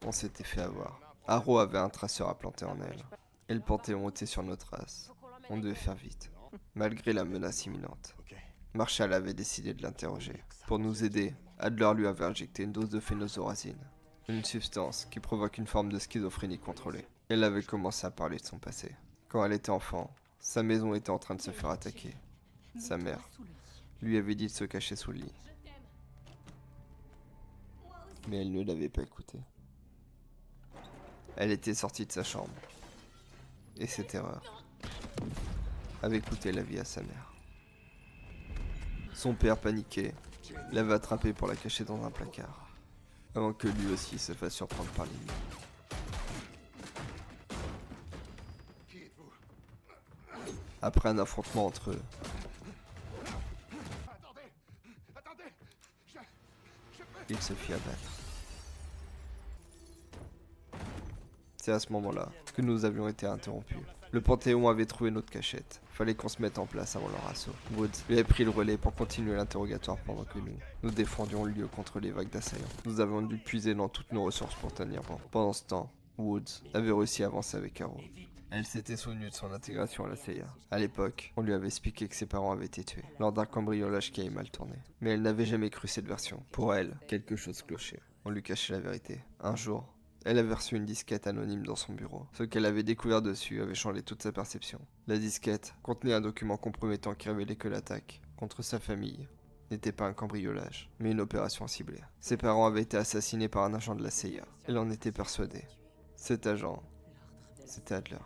On s'était fait avoir. Haro avait un traceur à planter en elle. Et le Panthéon était sur nos traces. On devait faire vite, malgré la menace imminente. Marshall avait décidé de l'interroger. Pour nous aider, Adler lui avait injecté une dose de phénozorazine, une substance qui provoque une forme de schizophrénie contrôlée. Elle avait commencé à parler de son passé. Quand elle était enfant, sa maison était en train de se faire attaquer. Sa mère lui avait dit de se cacher sous le lit. Mais elle ne l'avait pas écouté. Elle était sortie de sa chambre. Et cette erreur avait coûté la vie à sa mère. Son père, paniqué, l'avait attrapée pour la cacher dans un placard, avant que lui aussi se fasse surprendre par l'ennemi. Après un affrontement entre eux, il se fit abattre. C'est à ce moment-là que nous avions été interrompus. Le Panthéon avait trouvé notre cachette. Fallait qu'on se mette en place avant leur assaut. Woods lui avait pris le relais pour continuer l'interrogatoire pendant que nous défendions le lieu contre les vagues d'assaillants. Nous avions dû puiser dans toutes nos ressources pour tenir bon. Pendant ce temps, Woods avait réussi à avancer avec Haro. Elle s'était souvenue de son intégration à la CIA. À l'époque, on lui avait expliqué que ses parents avaient été tués lors d'un cambriolage qui avait mal tourné. Mais elle n'avait jamais cru cette version. Pour elle, quelque chose clochait. On lui cachait la vérité. Un jour, elle avait reçu une disquette anonyme dans son bureau. Ce qu'elle avait découvert dessus avait changé toute sa perception. La disquette contenait un document compromettant qui révélait que l'attaque contre sa famille n'était pas un cambriolage, mais une opération ciblée. Ses parents avaient été assassinés par un agent de la CIA. Elle en était persuadée. Cet agent, c'était Adler.